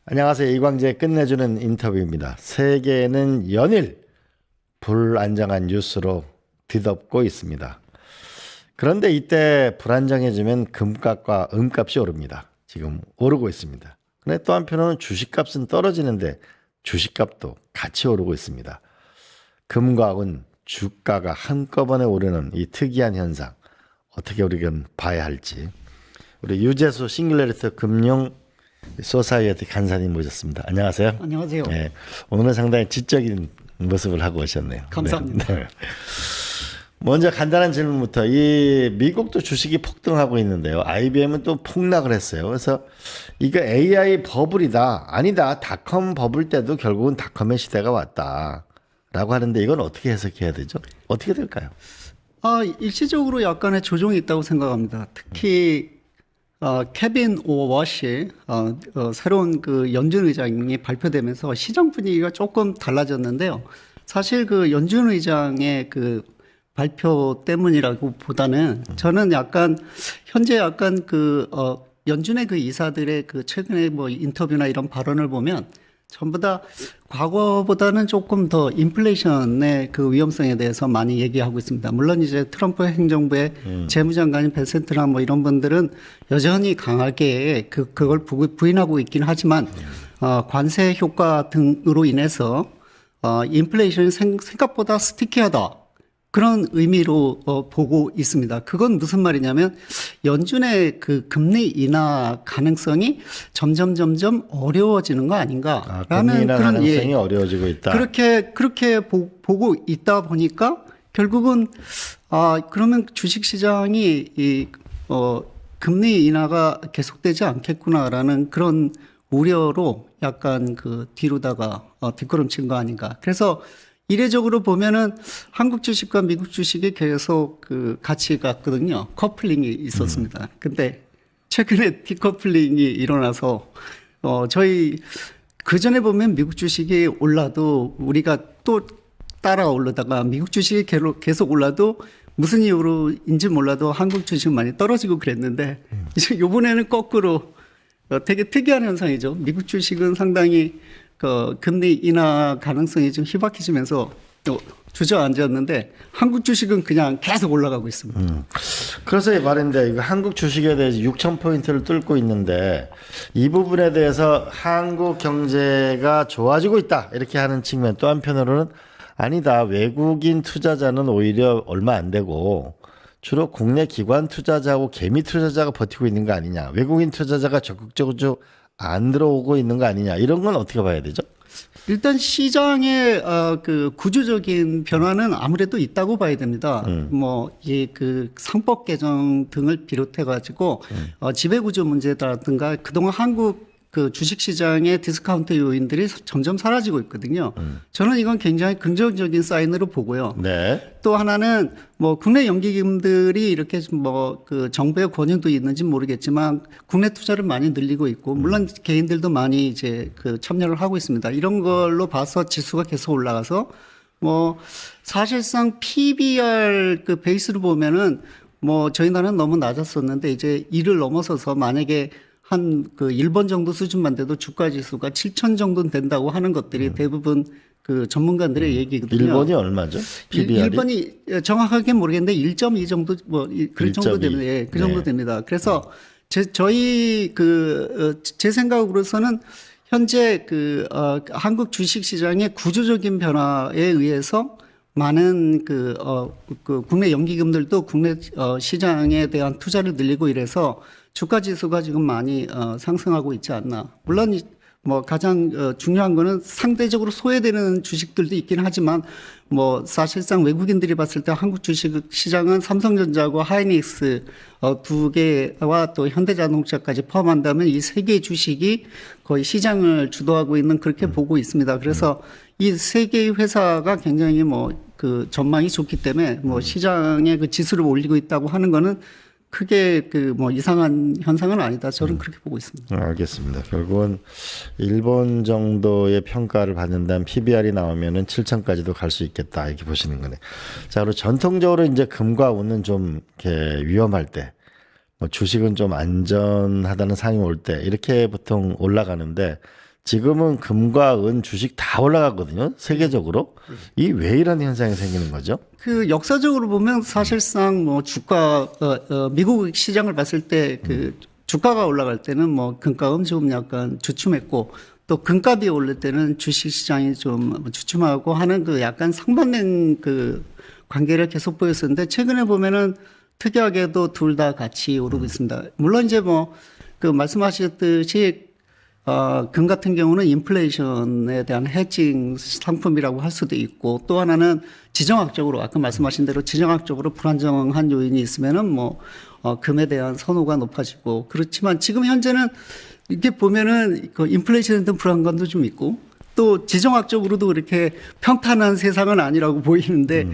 안녕하세요. 이광재 끝내주는 인터뷰입니다. 세계는 연일 불안정한 뉴스로 뒤덮고 있습니다. 그런데 이때 불안정해지면 금값과 은값이 오릅니다. 지금 오르고 있습니다. 그런데 또 한편으로는 주식값은 떨어지는데 주식값도 같이 오르고 있습니다. 금과 은, 주가가 한꺼번에 오르는 이 특이한 현상 어떻게 우리가 봐야 할지 우리 유재수 싱글레리터 금융 소사이어티 간사님 모셨습니다. 안녕하세요. 안녕하세요. 네, 오늘은 상당히 지적인 모습을 하고 오셨네요. 감사합니다. 네. 먼저 간단한 질문부터 이 미국도 주식이 폭등하고 있는데요. IBM은 또 폭락을 했어요. 그래서 이거 AI 버블이다. 아니다. 닷컴 버블 때도 결국은 닷컴의 시대가 왔다라고 하는데 이건 어떻게 해석해야 되죠? 어떻게 될까요? 일시적으로 약간의 조정이 있다고 생각합니다. 특히 케빈 오워시 새로운 그 연준 의장이 발표되면서 시장 분위기가 조금 달라졌는데요. 사실 그 연준 의장의 그 발표 때문이라고 보다는 저는 약간 현재 약간 그 연준의 그 이사들의 그 최근에 뭐 인터뷰나 이런 발언을 보면 전부 다 과거보다는 조금 더 인플레이션의 그 위험성에 대해서 많이 얘기하고 있습니다. 물론 이제 트럼프 행정부의 재무장관인 벤센트나 뭐 이런 분들은 여전히 강하게 그걸 부인하고 있긴 하지만 관세 효과 등으로 인해서 인플레이션이 생각보다 스티키하다. 그런 의미로 보고 있습니다. 그건 무슨 말이냐면 연준의 그 금리 인하 가능성이 점점 어려워지는 거 아닌가라는 금리 인하 그런 가능성이 어려워지고 있다. 그렇게 보고 있다 보니까 결국은 그러면 주식 시장이 금리 인하가 계속되지 않겠구나라는 그런 우려로 약간 그 뒤로다가 뒷걸음친 거 아닌가. 그래서 이례적으로 보면은 한국 주식과 미국 주식이 계속 그 같이 갔거든요. 커플링이 있었습니다. 근데 최근에 디커플링이 일어나서 저희 그 전에 보면 미국 주식이 올라도 우리가 또 따라 오르다가 미국 주식이 계속 올라도 무슨 이유로인지 몰라도 한국 주식은 많이 떨어지고 그랬는데 이제 요번에는 거꾸로 되게 특이한 현상이죠. 미국 주식은 상당히 그 금리 인하 가능성이 좀 희박해지면서 또 주저앉았는데 한국 주식은 그냥 계속 올라가고 있습니다. 그래서 말인데 이거 한국 주식에 대해서 6,000포인트를 뚫고 있는데 이 부분에 대해서 한국 경제가 좋아지고 있다 이렇게 하는 측면 또 한편으로는 아니다. 외국인 투자자는 오히려 얼마 안 되고 주로 국내 기관 투자자하고 개미 투자자가 버티고 있는 거 아니냐. 외국인 투자자가 적극적으로 안 들어오고 있는 거 아니냐. 이런 건 어떻게 봐야 되죠? 일단 시장의 그 구조적인 변화는 아무래도 있다고 봐야 됩니다. 뭐 이 그 상법 개정 등을 비롯해 가지고 지배구조 문제라든가 그동안 한국 그 주식 시장의 디스카운트 요인들이 점점 사라지고 있거든요. 저는 이건 굉장히 긍정적인 사인으로 보고요. 네. 또 하나는 뭐 국내 연기금들이 이렇게 뭐 그 정부의 권유도 있는지 모르겠지만 국내 투자를 많이 늘리고 있고 물론 개인들도 많이 이제 그 참여를 하고 있습니다. 이런 걸로 봐서 지수가 계속 올라가서 뭐 사실상 PBR 그 베이스로 보면은 뭐 저희 나라는 너무 낮았었는데 이제 이를 넘어서서 만약에 한 그 일본 정도 수준만 돼도 주가 지수가 7천 정도는 된다고 하는 것들이 대부분 그 전문가들의 얘기거든요. 일본이 얼마죠? PBR이? 일본이 정확하게 모르겠는데 1.2 정도 뭐 그 정도 1.2. 됩니다. 예, 그 정도 네. 됩니다. 그래서 저희 제 생각으로서는 현재 한국 주식 시장의 구조적인 변화에 의해서 많은 그 국내 연기금들도 국내 시장에 대한 투자를 늘리고 이래서 주가 지수가 지금 많이 상승하고 있지 않나. 물론 뭐 가장 중요한 거는 상대적으로 소외되는 주식들도 있긴 하지만 뭐 사실상 외국인들이 봤을 때 한국 주식 시장은 삼성전자하고 하이닉스 두 개와 또 현대자동차까지 포함한다면 이 세 개의 주식이 거의 시장을 주도하고 있는 그렇게 보고 있습니다. 그래서 이 세 개의 회사가 굉장히 뭐 그 전망이 좋기 때문에 뭐 시장의 그 지수를 올리고 있다고 하는 거는 크게 그 뭐 이상한 현상은 아니다. 저는 그렇게 보고 있습니다. 알겠습니다. 결국은 일본 정도의 평가를 받는다면 PBR이 나오면은 7천까지도 갈 수 있겠다 이렇게 보시는 거네. 자, 그리고 전통적으로 이제 금과 은은 좀 이렇게 위험할 때, 뭐 주식은 좀 안전하다는 상이 올 때 이렇게 보통 올라가는데 지금은 금과 은 주식 다 올라가거든요. 세계적으로. 이 왜 이런 현상이 생기는 거죠? 그 역사적으로 보면 사실상 뭐 주가 미국 시장을 봤을 때 그 주가가 올라갈 때는 뭐 금값은 좀 약간 주춤했고 또 금값이 오를 때는 주식 시장이 좀 주춤하고 하는 그 약간 상반된 그 관계를 계속 보였었는데 최근에 보면은 특이하게도 둘 다 같이 오르고 있습니다. 물론 이제 뭐 그 말씀하셨듯이 금 같은 경우는 인플레이션에 대한 해칭 상품이라고 할 수도 있고 또 하나는 지정학적으로 아까 말씀하신 대로 지정학적으로 불안정한 요인이 있으면은 뭐 금에 대한 선호가 높아지고 그렇지만 지금 현재는 이렇게 보면은 그 인플레이션에 대한 불안감도 좀 있고 또 지정학적으로도 이렇게 평탄한 세상은 아니라고 보이는데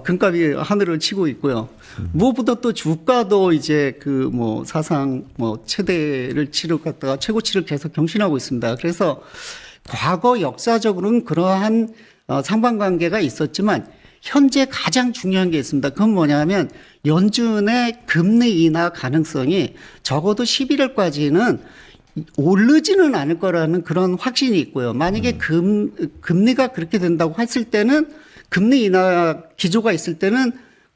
금값이 하늘을 치고 있고요. 무엇보다 또 주가도 이제 그 뭐 사상 뭐 최대를 치르다가 최고치를 계속 경신하고 있습니다. 그래서 과거 역사적으로는 그러한 상반관계가 있었지만 현재 가장 중요한 게 있습니다. 그건 뭐냐면 연준의 금리 인하 가능성이 적어도 11월까지는 오르지는 않을 거라는 그런 확신이 있고요. 만약에 금리가 그렇게 된다고 했을 때는 금리 인하 기조가 있을 때는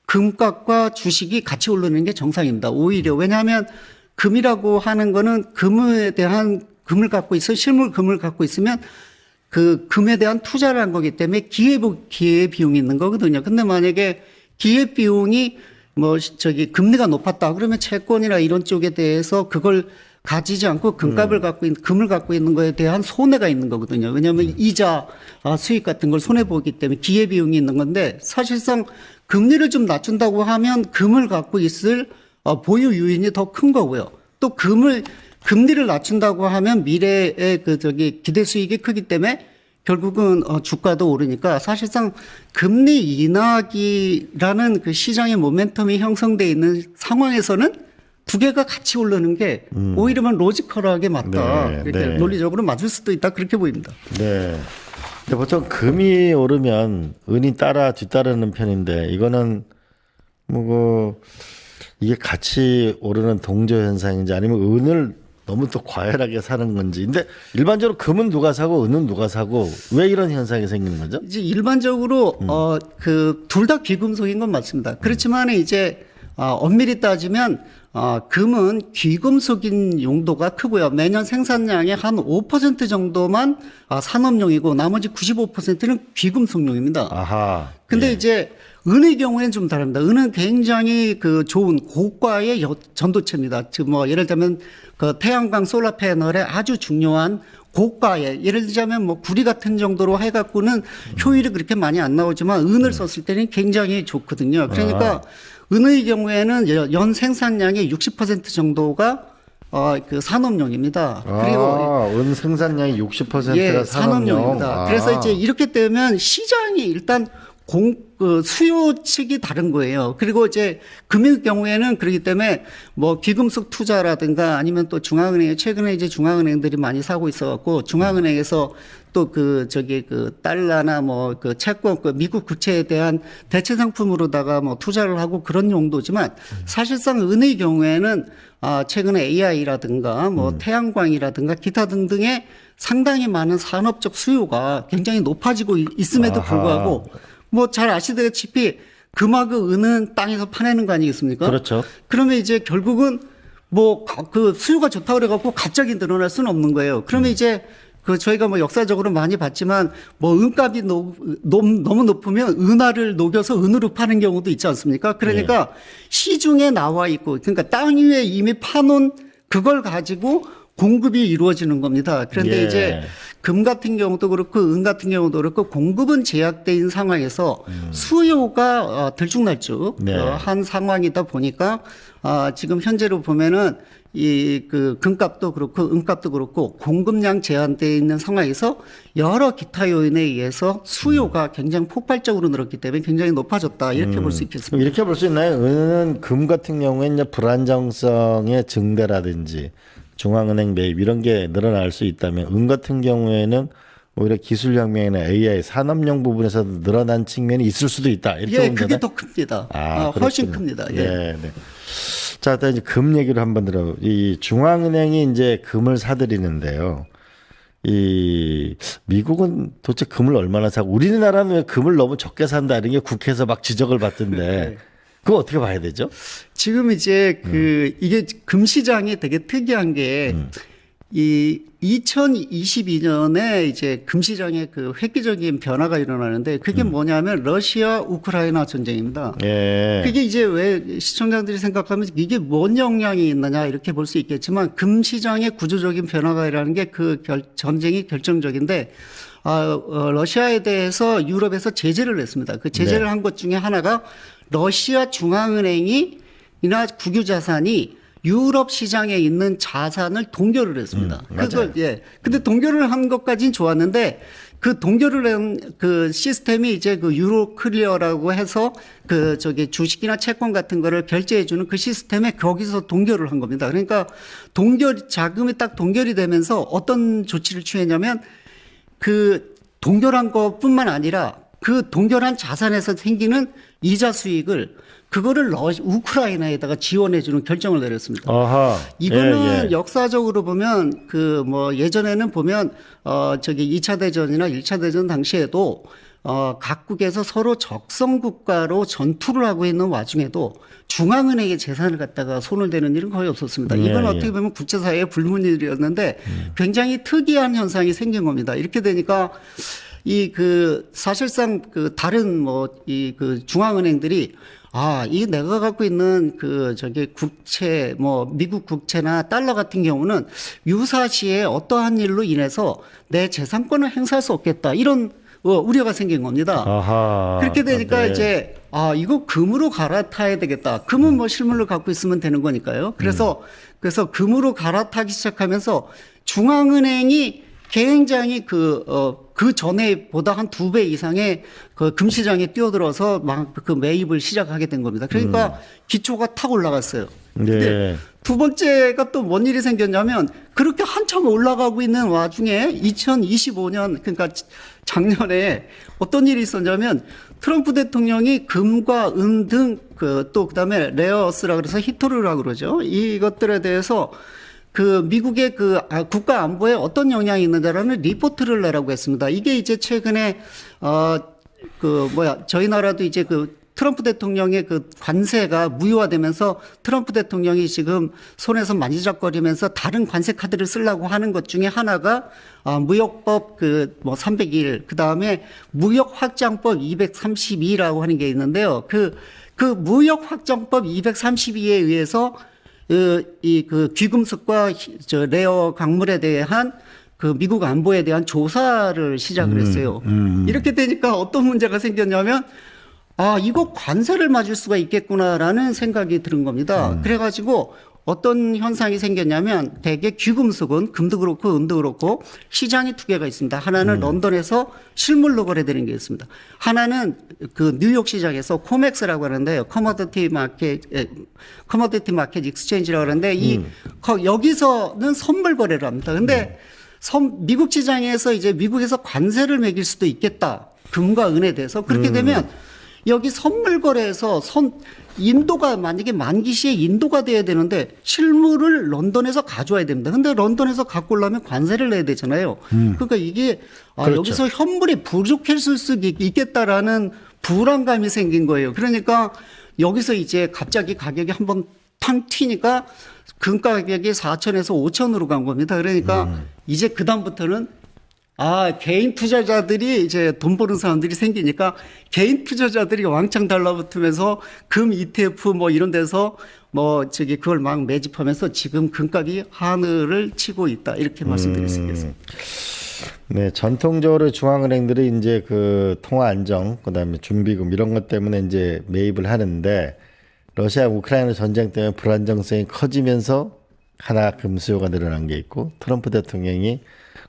금값과 주식이 같이 오르는 게 정상입니다. 오히려 왜냐하면 금이라고 하는 거는 금에 대한 금을 갖고 있어 실물 금을 갖고 있으면 그 금에 대한 투자를 한 거기 때문에 기회 비용이 있는 거거든요. 근데 만약에 기회 비용이 뭐 저기 금리가 높았다 그러면 채권이나 이런 쪽에 대해서 그걸 가지지 않고 금을 갖고 있는 거에 대한 손해가 있는 거거든요. 왜냐하면 이자 수익 같은 걸 손해 보기 때문에 기회 비용이 있는 건데 사실상 금리를 좀 낮춘다고 하면 금을 갖고 있을 보유 요인이 더 큰 거고요. 또 금리를 낮춘다고 하면 미래의 그 저기 기대 수익이 크기 때문에 결국은 주가도 오르니까 사실상 금리 인하기라는 그 시장의 모멘텀이 형성돼 있는 상황에서는 두 개가 같이 오르는 게 오히려만 로지컬하게 맞다. 네, 이렇게 네. 논리적으로 맞을 수도 있다. 그렇게 보입니다. 네. 근데 보통 금이 오르면 은이 뒤따르는 편인데 이거는 뭐 이게 같이 오르는 동조 현상인지 아니면 은을 너무 또 과열하게 사는 건지. 근데 일반적으로 금은 누가 사고 은은 누가 사고 왜 이런 현상이 생기는 거죠? 이제 일반적으로 그 둘 다 귀금속인 건 맞습니다. 그렇지만 이제 엄밀히 따지면 금은 귀금속인 용도가 크고요. 매년 생산량의 한 5% 정도만 산업용이고 나머지 95%는 귀금속용입니다. 아하. 근데 예. 이제 은의 경우에는 좀 다릅니다. 은은 굉장히 그 좋은 고가의 전도체입니다. 즉 뭐 예를 들면 그 태양광 솔라 패널에 아주 중요한 고가의 예를 들자면 뭐 구리 같은 정도로 해갖고는 효율이 그렇게 많이 안 나오지만 은을 썼을 때는 굉장히 좋거든요. 그러니까 은의 경우에는 연 생산량의 60% 정도가 그 산업용입니다. 그리고 은 생산량이 60%가 예, 산업용. 산업용입니다. 그래서 이제 이렇게 되면 시장이 일단 수요 측이 다른 거예요. 그리고 이제 금의 경우에는 그렇기 때문에 뭐 귀금속 투자라든가 아니면 또 중앙은행 최근에 이제 중앙은행들이 많이 사고 있어갖고 중앙은행에서 또 그 달러나 뭐 그 채권 그 미국 국채에 대한 대체 상품으로다가 뭐 투자를 하고 그런 용도지만 사실상 은의 경우에는 최근에 AI라든가 뭐 태양광이라든가 기타 등등의 상당히 많은 산업적 수요가 굉장히 높아지고 있음에도 불구하고 뭐 잘 아시다시피 금하고 은은 땅에서 파내는 거 아니겠습니까? 그렇죠. 그러면 이제 결국은 뭐 그 수요가 좋다고 그래갖고 갑자기 늘어날 수는 없는 거예요. 그러면 이제 그 저희가 뭐 역사적으로 많이 봤지만 뭐 은값이 너무 높으면 은화를 녹여서 은으로 파는 경우도 있지 않습니까? 그러니까 시중에 나와 있고 그러니까 땅 위에 이미 파놓은 그걸 가지고 공급이 이루어지는 겁니다. 그런데 이제 금 같은 경우도 그렇고 은 같은 경우도 그렇고 공급은 제약돼 있는 상황에서 수요가 들쭉날쭉 한 상황이다 보니까 지금 현재로 보면은 이 그 금값도 그렇고 은값도 그렇고 공급량 제한되어 있는 상황에서 여러 기타 요인에 의해서 수요가 굉장히 폭발적으로 늘었기 때문에 굉장히 높아졌다 이렇게 볼 수 있겠습니다. 그럼 이렇게 볼 수 있나요? 은은 금 같은 경우에는 불안정성의 증대라든지 중앙은행 매입 이런 게 늘어날 수 있다면 은 같은 경우에는 오히려 기술혁명이나 AI 산업용 부분에서도 늘어난 측면이 있을 수도 있다. 이렇게 보면 그게 되나요? 더 큽니다. 아, 훨씬 그렇군요. 큽니다. 네. 자, 일단 이제 금 얘기를 한번 들어. 이 중앙은행이 이제 금을 사들이는데요. 이 미국은 도대체 금을 얼마나 사고 우리나라는 왜 금을 너무 적게 산다 이런 게 국회에서 막 지적을 받던데 네. 그거 어떻게 봐야 되죠? 지금 이제 이게 금 시장이 되게 특이한 게 이 2022년에 이제 금 시장에 그 획기적인 변화가 일어나는데 그게 뭐냐면 러시아 우크라이나 전쟁입니다. 예. 그게 이제 왜 시청자들이 생각하면 이게 뭔 영향이 있느냐 이렇게 볼 수 있겠지만 금 시장의 구조적인 변화가 일어나는 게 그 전쟁이 결정적인데 러시아에 대해서 유럽에서 제재를 냈습니다. 그 제재를 네. 한 것 중에 하나가 러시아 중앙은행이 이나 국유자산이 유럽 시장에 있는 자산을 동결을 했습니다. 맞아요. 근데 동결을 한 것까지는 좋았는데 그 동결을 한 그 시스템이 이제 그 유로 클리어라고 해서 그 주식이나 채권 같은 거를 결제해 주는 그 시스템에 거기서 동결을 한 겁니다. 그러니까 자금이 딱 동결이 되면서 어떤 조치를 취했냐면 그 동결한 것뿐만 아니라 그 동결한 자산에서 생기는 이자 수익을 그거를 우크라이나에다가 지원해주는 결정을 내렸습니다. 아하. 이거는 예. 역사적으로 보면 그 뭐 예전에는 보면 2차 대전이나 1차 대전 당시에도 각국에서 서로 적성 국가로 전투를 하고 있는 와중에도 중앙은행의 재산을 갖다가 손을 대는 일은 거의 없었습니다. 이건 예. 어떻게 보면 국제사회의 불문일이었는데 굉장히 특이한 현상이 생긴 겁니다. 이렇게 되니까 사실상 다른 그 중앙은행들이 이 내가 갖고 있는 국채, 미국 국채나 달러 같은 경우는 유사시에 어떠한 일로 인해서 내 재산권을 행사할 수 없겠다. 이런 우려가 생긴 겁니다. 아하. 그렇게 되니까 네. 이제 이거 금으로 갈아타야 되겠다. 금은 뭐 실물로 갖고 있으면 되는 거니까요. 그래서 금으로 갈아타기 시작하면서 중앙은행이 굉장히 그 전에 보다 한 2배 이상의 그 금시장에 뛰어들어서 막 그 매입을 시작하게 된 겁니다. 그러니까 기초가 탁 올라갔어요. 근데 두 번째가 또 뭔 일이 생겼냐면 그렇게 한참 올라가고 있는 와중에 2025년 그러니까 작년에 어떤 일이 있었냐면 트럼프 대통령이 금과 은 등 그다음에 레어어스라 그래서 히토류라고 그러죠. 이것들에 대해서 그 미국의 국가 안보에 어떤 영향이 있는지라는 리포트를 내라고 했습니다. 이게 이제 최근에 저희 나라도 이제 트럼프 대통령의 그 관세가 무효화되면서 트럼프 대통령이 지금 손에서 만지작거리면서 다른 관세 카드를 쓰려고 하는 것 중에 하나가 무역법 301, 그다음에 무역 확장법 232라고 하는 게 있는데요. 그 무역 확장법 232에 의해서 귀금속과 레어 광물에 대한 그 미국 안보에 대한 조사를 시작을 했어요. 이렇게 되니까 어떤 문제가 생겼냐면 이거 관세를 맞을 수가 있겠구나라는 생각이 드는 겁니다. 그래가지고 어떤 현상이 생겼냐면 대개 귀금속은 금도 그렇고 은도 그렇고 시장이 두 개가 있습니다. 하나는 런던에서 실물로 거래되는 게 있습니다. 하나는 그 뉴욕 시장에서 코맥스라고 하는데요. 커머디티 마켓 익스체인지라고 하는데 여기서는 선물 거래를 합니다. 근데 미국 시장에서 이제 미국에서 관세를 매길 수도 있겠다. 금과 은에 대해서 그렇게 되면 여기 선물 거래에서 인도가 만약에 만기 시에 인도가 돼야 되는데 실물을 런던에서 가져와야 됩니다. 근데 런던에서 갖고 오려면 관세를 내야 되잖아요. 그러니까 이게 그렇죠. 여기서 현물이 부족했을 수 있겠다라는 불안감이 생긴 거예요. 그러니까 여기서 이제 갑자기 가격이 한번 탕 튀니까 금 가격이 4천에서 5천으로 간 겁니다. 그러니까 이제 그다음부터는 개인 투자자들이 이제 돈 버는 사람들이 생기니까 개인 투자자들이 왕창 달라붙으면서 금 ETF 이런 데서 그걸 막 매집하면서 지금 금값이 하늘을 치고 있다. 이렇게 말씀드릴 수 있겠습니다. 네, 전통적으로 중앙은행들이 이제 그 통화 안정, 그다음에 준비금 이런 것 때문에 이제 매입을 하는데 러시아 우크라이나 전쟁 때문에 불안정성이 커지면서 하나 금 수요가 늘어난 게 있고 트럼프 대통령이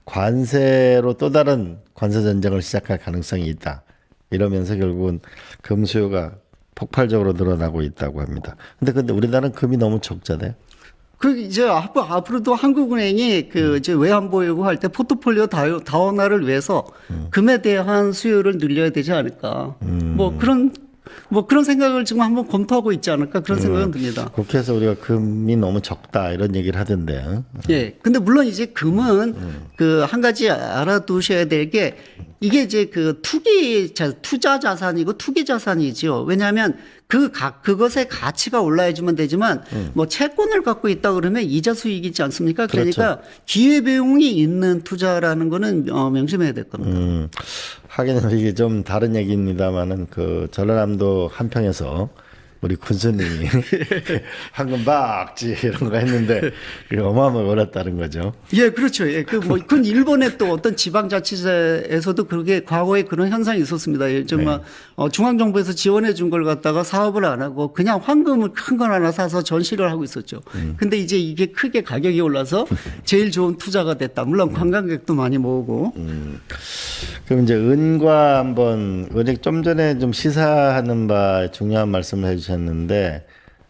관세로 또 다른 관세 전쟁을 시작할 가능성이 있다. 이러면서 결국은 금 수요가 폭발적으로 늘어나고 있다고 합니다. 근데 우리나라는 금이 너무 적잖아요. 이제 앞으로도 한국은행이 이제 외환보유고 할 때 포트폴리오 다원화를 위해서 금에 대한 수요를 늘려야 되지 않을까. 그런 뭐 그런 생각을 지금 한번 검토하고 있지 않을까 그런 생각은 듭니다. 국회에서 우리가 금이 너무 적다 이런 얘기를 하던데. 예. 근데 물론 이제 금은 그 한 가지 알아두셔야 될 게 이게 이제 그 투자 자산이고 투기 자산이죠. 왜냐하면 그것의 가치가 올라야지만 되지만 뭐 채권을 갖고 있다 그러면 이자 수익이지 않습니까? 그러니까 기회비용이 있는 투자라는 거는 명심해야 될 겁니다. 하긴 이게 좀 다른 얘기입니다만은 그 전라남도 한평에서 우리 군수님이 황금박쥐 이런 거 했는데 그게 어마어마하게 어렵다는 거죠. 예, 그렇죠. 예, 그건 일본의 또 어떤 지방자치제에서도 그렇게 과거에 그런 현상이 있었습니다. 예, 정말 중앙정부에서 지원해 준 걸 갖다가 사업을 안 하고 그냥 황금을 큰 걸 하나 사서 전시를 하고 있었죠. 근데 이제 이게 크게 가격이 올라서 제일 좋은 투자가 됐다. 물론 관광객도 많이 모으고. 그럼 이제 은과 한번 어제 좀 전에 좀 시사하는 바 중요한 말씀을 해주셨는데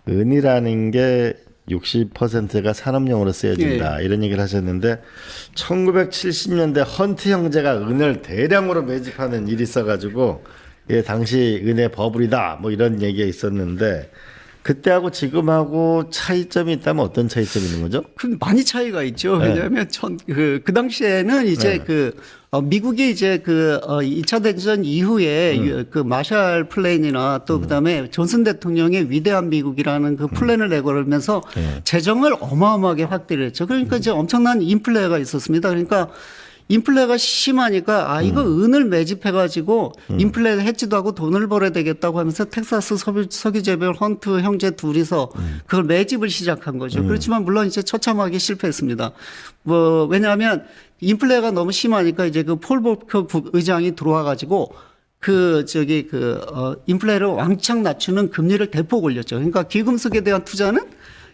은이라는 게 60%가 산업용으로 쓰여진다 이런 얘기를 하셨는데 1970년대 헌트 형제가 은을 대량으로 매집하는 일이 있어가지고 예, 당시 은의 버블이다 뭐 이런 얘기가 있었는데 그때하고 지금하고 차이점이 있다면 어떤 차이점이 있는 거죠? 많이 차이가 있죠. 왜냐하면 그 당시에는 이제 미국이 이제 2차 대전 이후에 그 마샬 플랜이나 또 그다음에 존슨 대통령의 위대한 미국이라는 그 플랜을 내걸으면서 재정을 어마어마하게 확대를 했죠. 그러니까 이제 엄청난 인플레가 있었습니다. 그러니까 인플레가 심하니까 이거 은을 매집해 가지고 인플레 해지도 하고 돈을 벌어야 되겠다고 하면서 텍사스 석유재벌 헌트 형제 둘이서 그걸 매집을 시작한 거죠. 그렇지만 물론 이제 처참하게 실패했습니다. 뭐 왜냐하면 인플레가 너무 심하니까 이제 그 폴 볼커 의장이 들어와 가지고 인플레를 왕창 낮추는 금리를 대폭 올렸죠. 그러니까 기금속에 대한 투자는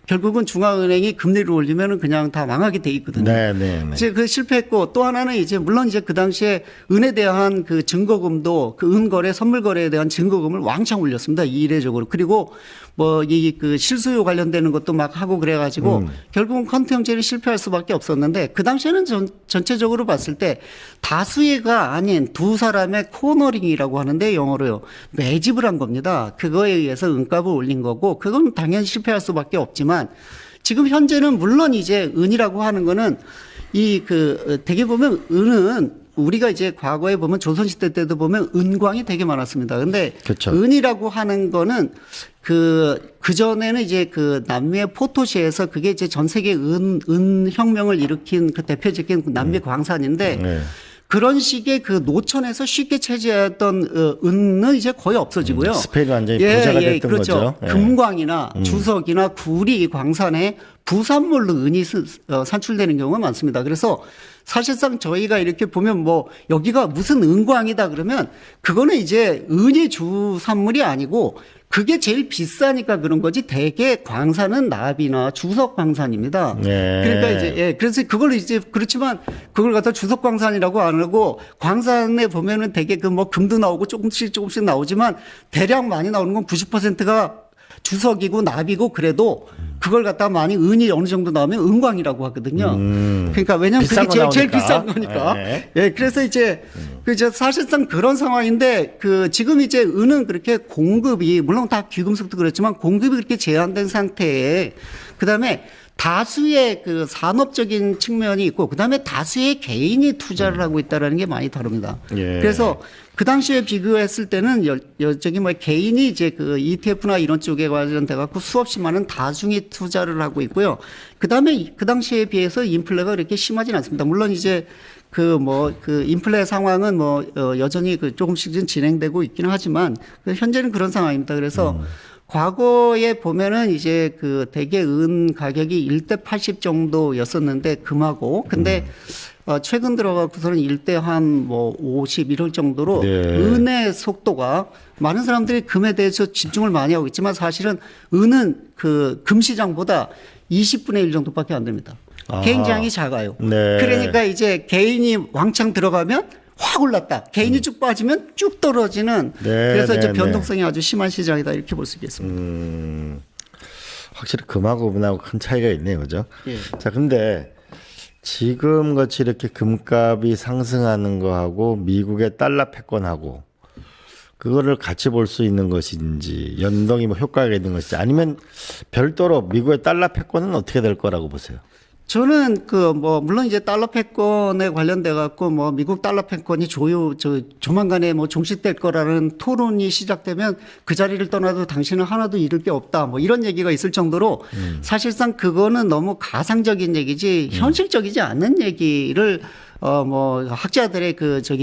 결국은 중앙은행이 금리를 올리면 그냥 다 망하게 돼 있거든요. 네. 이제 그 실패했고 또 하나는 이제 물론 이제 그 당시에 은에 대한 그 증거금도 그 은거래, 선물거래에 대한 증거금을 왕창 올렸습니다. 이례적으로. 그리고 뭐 그 실수요 관련되는 것도 막 하고 그래가지고 결국은 컨트 형제는 실패할 수밖에 없었는데 그 당시에는 전체적으로 봤을 때 다수의가 아닌 두 사람의 코너링이라고 하는데 영어로요. 매집을 한 겁니다. 그거에 의해서 은값을 올린 거고 그건 당연히 실패할 수밖에 없지만 지금 현재는 물론 이제 은이라고 하는 거는 되게 보면 은은 우리가 이제 과거에 보면 조선시대 때도 보면 은광이 되게 많았습니다. 근데 그렇죠. 은이라고 하는 거는 그전에는 이제 그 남미의 포토시에서 그게 이제 전 세계 은 혁명을 일으킨 그 대표적인 남미 광산인데 그런 식의 그 노천에서 쉽게 채취했던 은은 이제 거의 없어지고요. 스페인이 완전히 부자가 됐던 그렇죠. 거죠. 금광이나 주석이나 구리 광산에 부산물로 은이 산출되는 경우가 많습니다. 그래서 사실상 저희가 이렇게 보면 뭐 여기가 무슨 은광이다 그러면 그거는 이제 은이 주산물이 아니고 그게 제일 비싸니까 그런 거지 대개 광산은 납이나 주석 광산입니다. 그러니까 이제 그래서 그걸 이제 그렇지만 그걸 갖다 주석 광산이라고 안 하고 광산에 보면은 대개 그 뭐 금도 나오고 조금씩 나오지만 대략 많이 나오는 건 90%가 주석이고 납이고 그래도 그걸 갖다 많이 은이 어느 정도 나오면 은광이라고 하거든요. 그러니까 왜냐하면 그게 제일 비싼 거니까. 예, 그래서 이제 사실상 그런 상황인데 지금 이제 은은 그렇게 공급이 물론 다 귀금속도 그렇지만 공급이 그렇게 제한된 상태에 그다음에 다수의 그 산업적인 측면이 있고 그다음에 다수의 개인이 투자를 하고 있다라는 게 많이 다릅니다. 그래서 그 당시에 비교했을 때는 저기 뭐 개인이 이제 그 ETF나 이런 쪽에 관련돼 갖고 수없이 많은 다중이 투자를 하고 있고요. 그다음에 그 당시에 비해서 인플레가 그렇게 심하진 않습니다. 물론 이제 그 인플레 상황은 여전히 조금씩은 진행되고 있기는 하지만 현재는 그런 상황입니다. 그래서 과거에 보면은 이제 대개 은 가격이 1대 80 정도였었는데 금하고 근데 최근 들어가고서는 1대 한 50 이럴 정도로 은의 속도가 많은 사람들이 금에 대해서 집중을 많이 하고 있지만 사실은 은은 금 시장보다 20분의 1 정도밖에 안 됩니다. 개인장이 작아요. 그러니까 이제 개인이 왕창 들어가면 확 올랐다. 개인이 쭉 빠지면 쭉 떨어지는 그래서 이제 변동성이 아주 심한 시장이다 이렇게 볼 수 있겠습니다. 확실히 금하고 은하고 큰 차이가 있네요, 그죠? 자, 근데 지금 같이 이렇게 금값이 상승하는 거하고 미국의 달러 패권하고 그거를 같이 볼 수 있는 것인지 연동이 뭐 효과가 있는 것인지 아니면 별도로 미국의 달러 패권은 어떻게 될 거라고 보세요? 저는 그 뭐 물론 이제 달러 패권에 관련돼 갖고 뭐 미국 달러 패권이 조만간에 뭐 종식될 거라는 토론이 시작되면 그 자리를 떠나도 당신은 하나도 잃을 게 없다 뭐 이런 얘기가 있을 정도로 사실상 그거는 너무 가상적인 얘기지 현실적이지 않는 얘기를 뭐 학자들의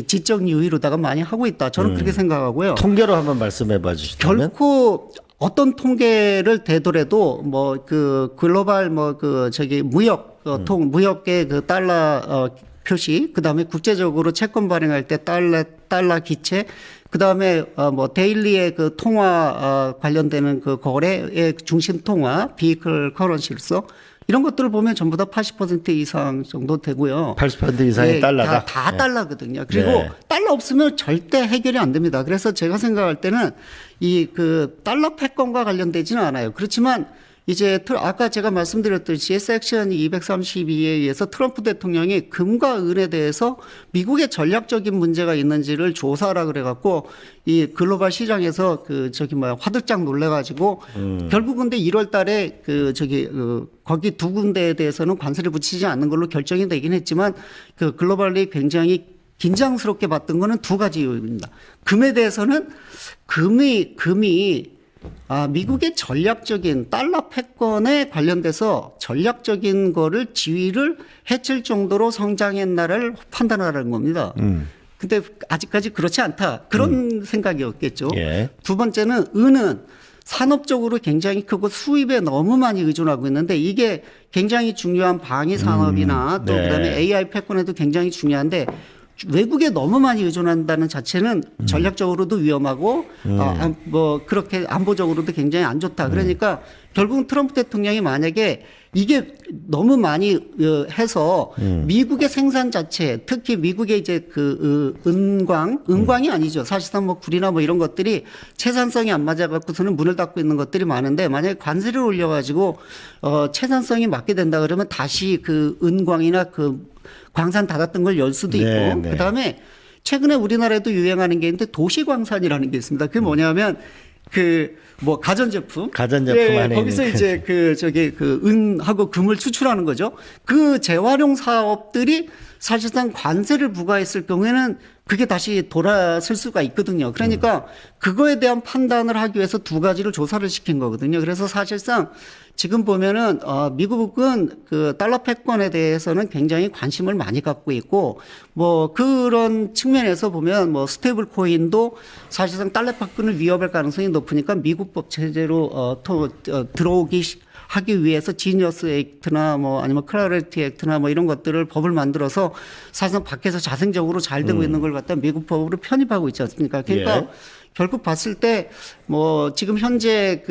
지적 유의로다가 많이 하고 있다. 저는 그렇게 생각하고요. 통계로 한번 말씀해 봐 주시면 결코 어떤 통계를 대더라도 뭐 그 글로벌 무역 무역의 그 달러 표시, 그다음에 국제적으로 채권 발행할 때 달러 기체, 그다음에 뭐 데일리의 그 통화 관련되는 그 거래의 중심 통화 비이클 커런시로서 이런 것들을 보면 전부 다 80% 이상 정도 되고요. 80% 이상이 예, 달러다. 다 네. 달러거든요. 그리고 네. 달러 없으면 절대 해결이 안 됩니다. 그래서 제가 생각할 때는 이 그 달러 패권과 관련되지는 않아요. 그렇지만 이제 아까 제가 말씀드렸듯이 섹션 232에 의해서 트럼프 대통령이 금과 은에 대해서 미국의 전략적인 문제가 있는지를 조사하라 그래갖고 이 글로벌 시장에서 화들짝 놀래가지고 결국 근데 1월달에 거기 두 군데에 대해서는 관세를 붙이지 않는 걸로 결정이 되긴 했지만 그 글로벌리 굉장히 긴장스럽게 봤던 거는 두 가지 이유입니다. 금에 대해서는 금이 미국의 전략적인 달러 패권에 관련돼서 전략적인 거를 지위를 해칠 정도로 성장했나를 판단하라는 겁니다. 근데 아직까지 그렇지 않다. 그런 생각이었겠죠. 예. 두 번째는 은은 산업적으로 굉장히 크고 수입에 너무 많이 의존하고 있는데 이게 굉장히 중요한 방위 산업이나 또 네. 그다음에 AI 패권에도 굉장히 중요한데 외국에 너무 많이 의존한다는 자체는 전략적으로도 위험하고 그렇게 안보적으로도 굉장히 안 좋다. 그러니까 결국 트럼프 대통령이 만약에 이게 너무 많이 해서 미국의 생산 자체, 특히 미국의 이제 은광이 아니죠. 사실상 뭐 굴이나 뭐 이런 것들이 채산성이 안 맞아 갖고서는 문을 닫고 있는 것들이 많은데 만약에 관세를 올려 가지고 채산성이 맞게 된다 그러면 다시 그 은광이나 그 광산 닫았던 걸 열 수도 있고 네, 네. 그다음에 최근에 우리나라에도 유행하는 게 있는데 도시광산이라는 게 있습니다. 그게 뭐냐면 가전제품 안에 거기서 있는 이제 은하고 금을 추출하는 거죠. 그 재활용 사업들이 사실상 관세를 부과했을 경우에는 그게 다시 돌아설 수가 있거든요. 그러니까 그거에 대한 판단을 하기 위해서 두 가지를 조사를 시킨 거거든요. 그래서 사실상 지금 보면은 미국은 그 달러 패권에 대해서는 굉장히 관심을 많이 갖고 있고 뭐 그런 측면에서 보면 뭐 스테이블 코인도 사실상 달러 패권을 위협할 가능성이 높으니까 미국법 체제로 들어오기 하기 위해서 지니어스 액트나 뭐 아니면 클래리티 액트나 뭐 이런 것들을 법을 만들어서 사실상 밖에서 자생적으로 잘 되고 있는 걸 갖다 미국 법으로 편입하고 있지 않습니까? 그러니까 예. 결국 봤을 때 뭐 지금 현재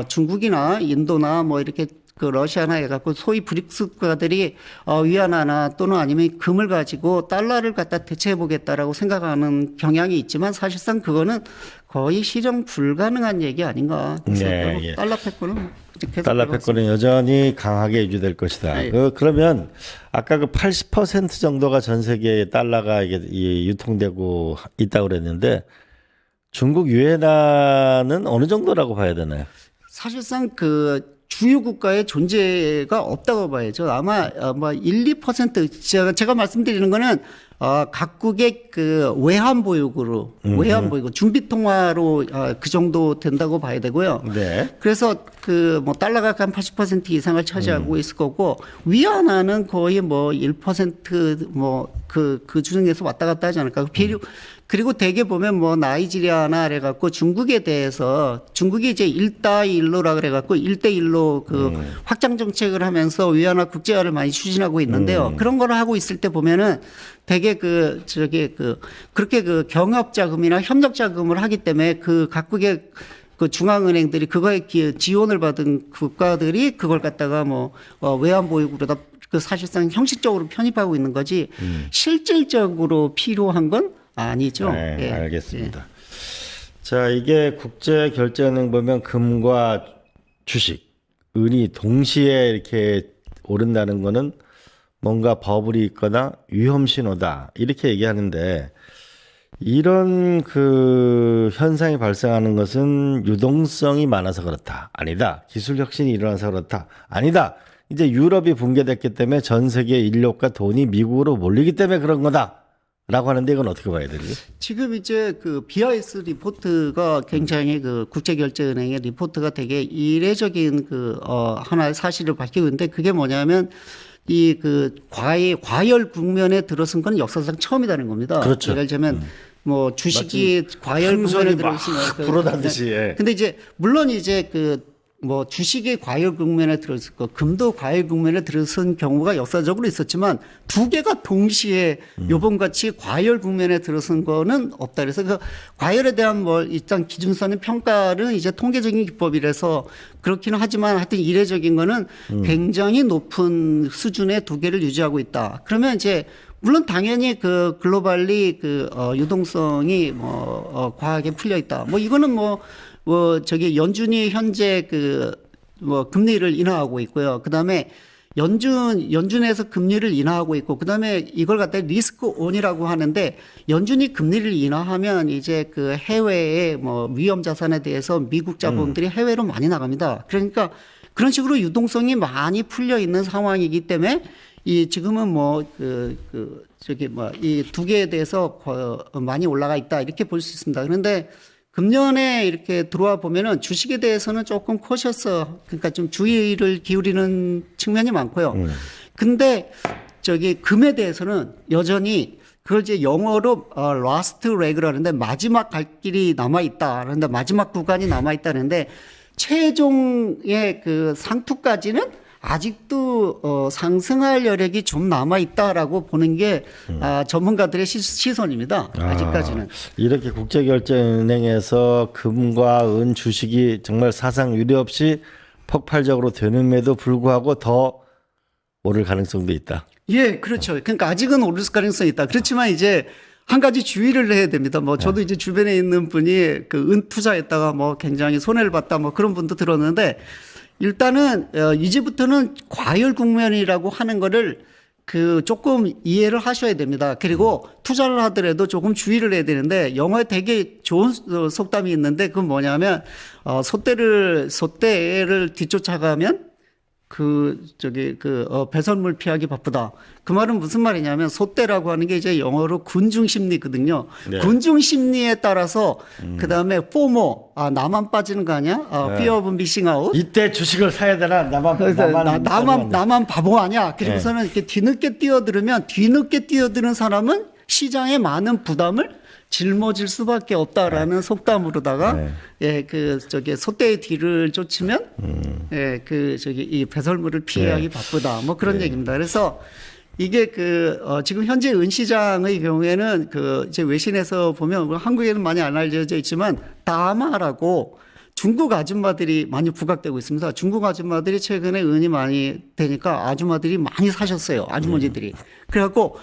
중국이나 인도나 뭐 이렇게 러시아나 해갖고 소위 브릭스 국가들이 위안화나 또는 아니면 금을 가지고 달러를 갖다 대체해 보겠다라고 생각하는 경향이 있지만 사실상 그거는 거의 실현 불가능한 얘기 아닌가. 그래서 네, 예. 달러 패권은 계속 달러 패권은 여전히 강하게 유지될 것이다. 네. 그러면 아까 80% 정도가 전 세계에 달러가 이게 유통되고 있다고 그랬는데 중국 위안화는 어느 정도라고 봐야 되나요? 사실상 주요 국가의 존재가 없다고 봐야죠. 아마 1, 2% 제가 말씀드리는 거는 각국의 외환 보유고로 준비 통화로 그 정도 된다고 봐야 되고요. 네. 그래서 달러가 한 80% 이상을 차지하고 있을 거고 위안화는 거의 1% 그 중에서 왔다 갔다 하지 않을까. 그리고 대개 보면 나이지리아나 그래갖고 중국에 대해서 중국이 이제 1대1로라 그래갖고 1대1로 확장 정책을 하면서 위안화 국제화를 많이 추진하고 있는데요. 그런 거를 하고 있을 때 보면은 대개 그렇게 경합 자금이나 협력 자금을 하기 때문에 각국의 중앙은행들이 그거에 지원을 받은 국가들이 그걸 갖다가 외환 보유고로다 사실상 형식적으로 편입하고 있는 거지 실질적으로 필요한 건 아니죠. 네, 예. 알겠습니다. 자, 이게 국제 결제은행 보면 금과 주식, 은이 동시에 이렇게 오른다는 거는 뭔가 버블이 있거나 위험 신호다. 이렇게 얘기하는데 이런 그 현상이 발생하는 것은 유동성이 많아서 그렇다. 아니다. 기술 혁신이 일어나서 그렇다. 아니다. 이제 유럽이 붕괴됐기 때문에 전 세계 인력과 돈이 미국으로 몰리기 때문에 그런 거다. 라고 하는데 이건 어떻게 봐야 되지? 지금 이제 그 BIS 리포트가 굉장히 그 국제결제은행의 리포트가 되게 이례적인 그 하나의 사실을 밝히고 있는데 그게 뭐냐면 이 그 과열 국면에 들어선 건 역사상 처음이라는 겁니다. 그렇죠. 예를 들면 뭐 주식이 과열 국면에 들어있으면 불어나듯이. 예. 근데 이제 물론 이제 그 뭐 주식이 과열 국면에 들어있을 거, 금도 과열 국면에 들어선 경우가 역사적으로 있었지만 두 개가 동시에 요번같이 과열 국면에 들어선 거는 없다. 그래서 그 과열에 대한 뭐 일단 기준선의 평가는 이제 통계적인 기법이라서 그렇기는 하지만 하여튼 이례적인 거는 굉장히 높은 수준의 두 개를 유지하고 있다. 그러면 이제 물론 당연히 그 글로벌리 그 유동성이 뭐 과하게 풀려 있다. 뭐 이거는 뭐 저기 연준이 현재 그 뭐 금리를 인하하고 있고요. 그다음에 연준에서 금리를 인하하고 있고 그다음에 이걸 갖다 리스크 온이라고 하는데 연준이 금리를 인하하면 이제 그 해외의 뭐 위험 자산에 대해서 미국 자본들이 해외로 많이 나갑니다. 그러니까 그런 식으로 유동성이 많이 풀려 있는 상황이기 때문에 이 지금은 뭐 저기 뭐 이 두 개에 대해서 많이 올라가 있다 이렇게 볼 수 있습니다. 그런데 금년에 이렇게 들어와 보면은 주식에 대해서는 조금 코셔스 그러니까 좀 주의를 기울이는 측면이 많고요. 근데 저기 금에 대해서는 여전히 그걸 이제 영어로 last leg라는데 마지막 갈 길이 남아 있다. 그런데 마지막 구간이 남아 있다는데 최종의 그 상투까지는 아직도 상승할 여력이 좀 남아 있다라고 보는 게 전문가들의 시선입니다. 아직까지는. 이렇게 국제결제은행에서 금과 은 주식이 정말 사상 유례 없이 폭발적으로 되는에도 불구하고 더 오를 가능성도 있다. 예, 그렇죠. 그러니까 아직은 오를 가능성이 있다. 그렇지만 이제 한 가지 주의를 해야 됩니다. 뭐 저도 이제 주변에 있는 분이 그 은 투자했다가 뭐 굉장히 손해를 봤다 뭐 그런 분도 들었는데 일단은 이제부터는 과열 국면이라고 하는 거를 그 조금 이해를 하셔야 됩니다. 그리고 투자를 하더라도 조금 주의를 해야 되는데 영어에 되게 좋은 속담이 있는데 그건 뭐냐면 소떼를 뒤쫓아가면 배설물 피하기 바쁘다. 그 말은 무슨 말이냐면 소떼라고 하는 게 이제 영어로 군중 심리거든요. 네. 군중 심리에 따라서 그 다음에 포모, 나만 빠지는 거 아니야? fear of missing out. 이때 주식을 사야 되나? 나만 바보 아니야? 그리고서는 이렇게 뒤늦게 뛰어드는 사람은 시장에 많은 부담을 짊어질 수밖에 없다라는 속담으로다가 소떼의 뒤를 쫓으면 이 배설물을 피하기 바쁘다. 뭐 그런 얘기입니다. 그래서 이게 지금 현재 은시장의 경우에는 이제 외신에서 보면 한국에는 많이 안 알려져 있지만 다마라고 중국 아줌마들이 많이 부각되고 있습니다. 중국 아줌마들이 최근에 은이 많이 되니까 아줌마들이 많이 사셨어요. 아주머니들이. 그래갖고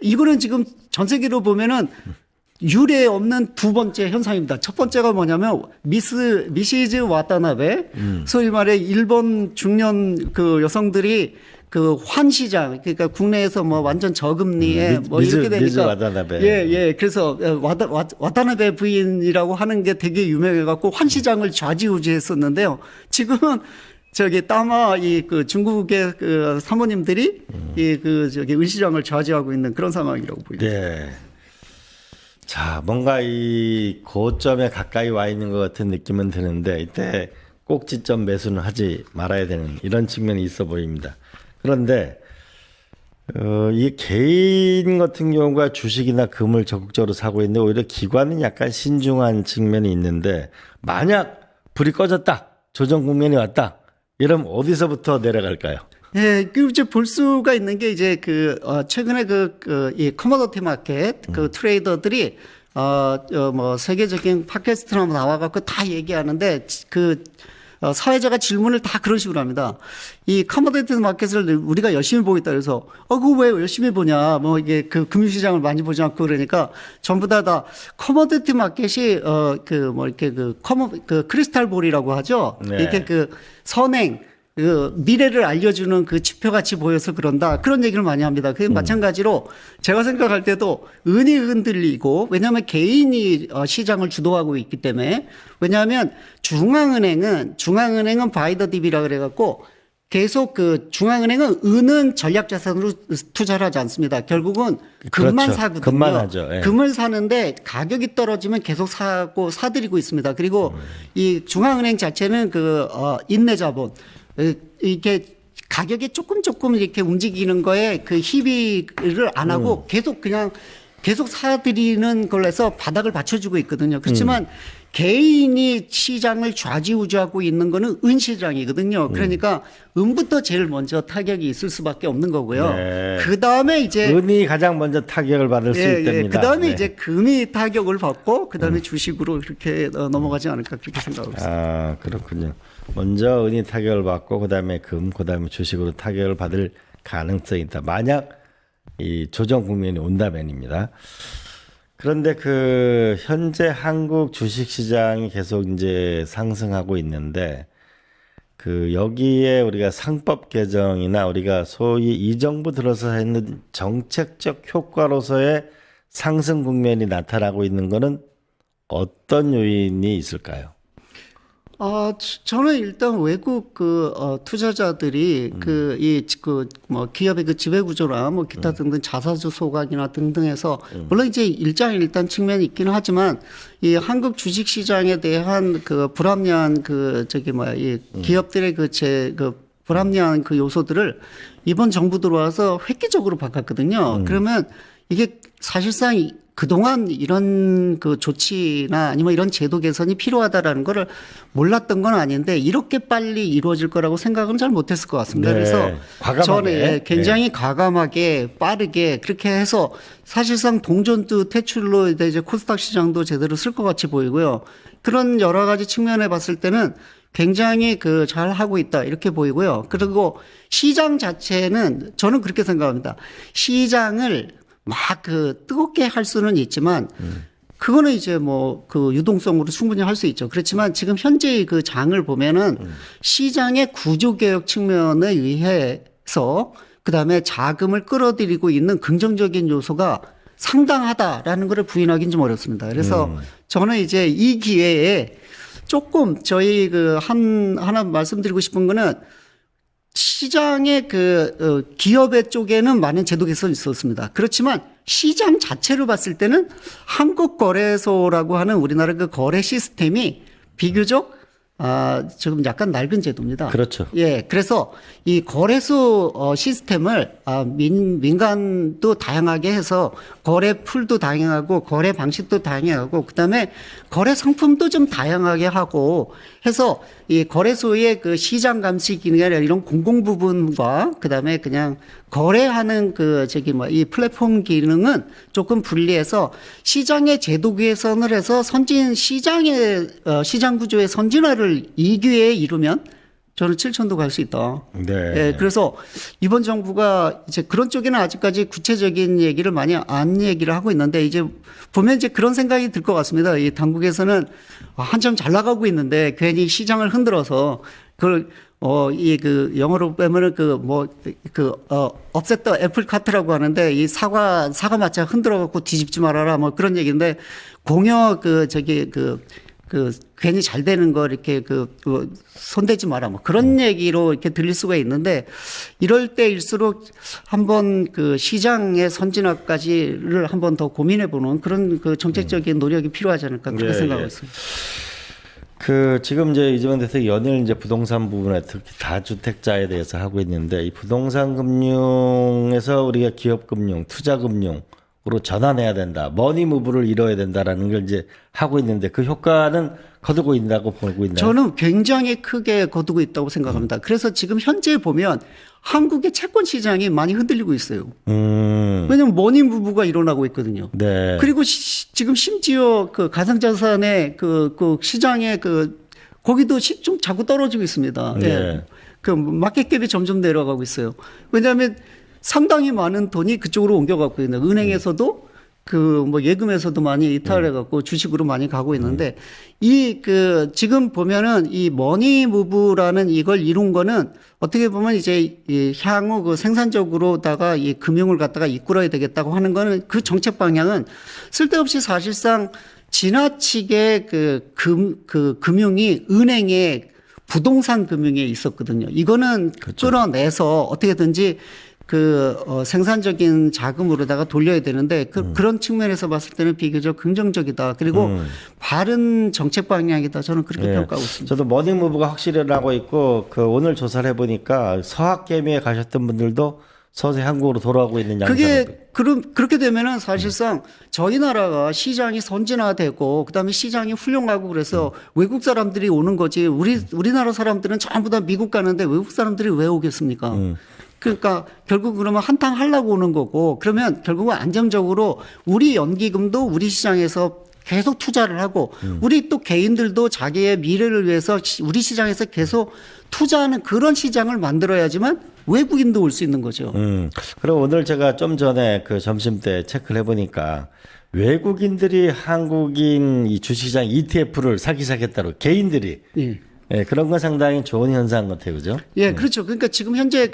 이거는 지금 전 세계로 보면은 유례 없는 두 번째 현상입니다. 첫 번째가 뭐냐면 미시즈 와타나베 소위 말해 일본 중년 그 여성들이 그 환시장 그러니까 국내에서 뭐 완전 저금리에 뭐 이렇게 되니까 와타나베. 그래서 와타나베 부인이라고 하는 게 되게 유명해 갖고 환시장을 좌지우지했었는데요. 지금은 따마 중국의 사모님들이 은시장을 좌지하고 있는 그런 상황이라고 보입니다. 네. 자, 뭔가 이 고점에 가까이 와 있는 것 같은 느낌은 드는데 이때 꼭지점 매수는 하지 말아야 되는 이런 측면이 있어 보입니다. 그런데 이 개인 같은 경우가 주식이나 금을 적극적으로 사고 있는데 오히려 기관은 약간 신중한 측면이 있는데 만약 불이 꺼졌다, 조정 국면이 왔다, 이러면 어디서부터 내려갈까요? 이제 볼 수가 있는 게 이제 최근에 이 커머더티 마켓 트레이더들이 뭐 세계적인 팟캐스트나 나와갖고 다 얘기하는데 사회자가 질문을 다 그런 식으로 합니다. 이 커머더티 마켓을 우리가 열심히 보고 있다 그래서 그거 왜 열심히 보냐 뭐 이게 금융시장을 많이 보지 않고 그러니까 전부 다 커머더티 마켓이 크리스탈 볼이라고 하죠. 네. 이렇게 선행 그 미래를 알려주는 그 지표같이 보여서 그런다. 그런 얘기를 많이 합니다. 그 마찬가지로 제가 생각할 때도 은이 흔들리고 왜냐하면 개인이 시장을 주도하고 있기 때문에 왜냐하면 중앙은행은 바이더딥이라 그래갖고 계속 그 중앙은행은 은은 전략자산으로 투자를 하지 않습니다. 결국은 금만 그렇죠. 사거든요. 금만 하죠. 예. 금을 사는데 가격이 떨어지면 계속 사고 사들이고 있습니다. 그리고 이 중앙은행 자체는 그 인내자본 이렇게 가격이 조금 이렇게 움직이는 거에 그 희비를 안 하고 계속 사들이는 걸로 해서 바닥을 받쳐주고 있거든요. 그렇지만 개인이 시장을 좌지우지하고 있는 거는 은 시장이거든요. 그러니까 은부터 제일 먼저 타격이 있을 수밖에 없는 거고요. 네. 그 다음에 이제 은이 가장 먼저 타격을 받을 수 있답니다. 그 다음에 네. 이제 금이 타격을 받고 그 다음에 주식으로 이렇게 넘어가지 않을까 그렇게 생각하고 있습니다. 아, 그렇군요. 먼저 은이 타격을 받고 그다음에 금, 그다음에 주식으로 타격을 받을 가능성이 있다. 만약 이 조정 국면이 온다면입니다. 그런데 그 현재 한국 주식 시장이 계속 이제 상승하고 있는데 그 여기에 우리가 상법 개정이나 우리가 소위 이 정부 들어서 했는 정책적 효과로서의 상승 국면이 나타나고 있는 거는 어떤 요인이 있을까요? 저는 일단 외국 투자자들이 뭐 기업의 그 지배 구조나 뭐 기타 등등 자사주 소각이나 등등해서 물론 이제 일장 측면이 있기는 하지만 이 한국 주식 시장에 대한 그 불합리한 이 기업들의 그 불합리한 그 요소들을 이번 정부 들어와서 획기적으로 바꿨거든요. 그러면 이게 사실상 그동안 이런 그 조치나 아니면 이런 제도 개선이 필요하다라는 거를 몰랐던 건 아닌데 이렇게 빨리 이루어질 거라고 생각은 잘 못했을 것 같습니다. 네, 그래서 과감하게. 저는 굉장히 과감하게 빠르게 그렇게 해서 사실상 동전도 퇴출로 이제 코스닥 시장도 제대로 쓸 것 같이 보이고요. 그런 여러 가지 측면에 봤을 때는 굉장히 그 잘 하고 있다 이렇게 보이고요. 그리고 시장 자체는 저는 그렇게 생각합니다. 시장을 막 뜨겁게 할 수는 있지만 그거는 이제 뭐 그 유동성으로 충분히 할 수 있죠. 그렇지만 지금 현재의 그 장을 보면은 시장의 구조 개혁 측면에 의해서 그다음에 자금을 끌어들이고 있는 긍정적인 요소가 상당하다라는 것을 부인하기는 좀 어렵습니다. 그래서 저는 이제 이 기회에 조금 저희 하나 말씀드리고 싶은 거는 시장의 기업의 쪽에는 많은 제도 개선이 있었습니다. 그렇지만 시장 자체로 봤을 때는 한국거래소라고 하는 우리나라 그 거래 시스템이 비교적 지금 약간 낡은 제도입니다. 그렇죠. 예, 그래서 이 거래소 시스템을 민간도 다양하게 해서 거래 풀도 다양하고 거래 방식도 다양하고 그다음에 거래 상품도 좀 다양하게 하고 해서 이 거래소의 그 시장 감시 기능이 아니라 이런 공공 부분과 그다음에 그냥 거래하는 이 플랫폼 기능은 조금 분리해서 시장의 제도 개선을 해서 시장 구조의 선진화를 이 기회에 이루면 저는 7천도 갈 수 있다. 네. 예, 그래서 이번 정부가 이제 그런 쪽에는 아직까지 구체적인 얘기를 많이 안 얘기를 하고 있는데 이제 보면 이제 그런 생각이 들 것 같습니다. 이 당국에서는 한참 잘 나가고 있는데 괜히 시장을 흔들어서 그걸 영어로 빼면은 업셋 더 애플 카트라고 하는데 이 사과 마차 흔들어 갖고 뒤집지 말아라 뭐 그런 얘기인데 공여 괜히 잘 되는 거 이렇게 손대지 마라 뭐 그런 얘기로 이렇게 들릴 수가 있는데 이럴 때일수록 한번 시장의 선진화까지를 한번 더 고민해 보는 그런 정책적인 노력이 필요하지 않을까 그렇게 생각하고 있습니다. 지금 이제 이재명 대통령이 연일 이제 부동산 부분에 특히 다주택자에 대해서 하고 있는데 이 부동산 금융에서 우리가 기업 금융, 투자 금융으로 전환해야 된다. 머니 무브를 이뤄야 된다라는 걸 이제 하고 있는데 그 효과는 거두고 있다고 보고 있나요? 저는 굉장히 크게 거두고 있다고 생각합니다. 그래서 지금 현재 보면 한국의 채권 시장이 많이 흔들리고 있어요. 왜냐하면 머니 무브가 일어나고 있거든요. 네. 그리고 지금 심지어 가상자산의 시장에 거기도 좀 자꾸 떨어지고 있습니다. 네. 예. 마켓캡이 점점 내려가고 있어요. 왜냐하면 상당히 많은 돈이 그쪽으로 옮겨가고 있는 은행에서도 그 뭐 예금에서도 많이 이탈해 갖고 주식으로 많이 가고 있는데 이 그 지금 보면은 이 머니 무브라는 이걸 이룬 거는 어떻게 보면 이제 이 향후 그 생산적으로다가 이 금융을 갖다가 이끌어야 되겠다고 하는 거는 그 정책 방향은 쓸데없이 사실상 지나치게 그 금융이 은행에 부동산 금융에 있었거든요. 이거는 끌어내서 어떻게든지 생산적인 자금으로다가 돌려야 되는데 그런 측면에서 봤을 때는 비교적 긍정적이다. 그리고 바른 정책 방향이다. 저는 그렇게 평가하고 있습니다. 저도 머니무브가 확실히 일어나고 있고 그 오늘 조사를 해보니까 서학개미에 가셨던 분들도 서서히 한국으로 돌아오고 있는 양상을. 그렇게 되면은 사실상 저희 나라가 시장이 선진화되고 그다음에 시장이 훌륭하고 그래서 외국 사람들이 오는 거지. 우리나라 사람들은 전부 다 미국 가는데 외국 사람들이 왜 오겠습니까? 그러니까 결국 그러면 한탕 하려고 오는 거고 그러면 결국은 안정적으로 우리 연기금도 우리 시장에서 계속 투자를 하고 우리 또 개인들도 자기의 미래를 위해서 우리 시장에서 계속 투자하는 그런 시장을 만들어야지만 외국인도 올 수 있는 거죠. 그리고 오늘 제가 좀 전에 그 점심 때 체크를 해보니까 외국인들이 한국인 이 주식시장 ETF를 사기 시작했다고 개인들이. 예. 예, 그런 건 상당히 좋은 현상 같아요, 그죠? 예, 그렇죠. 그러니까 지금 현재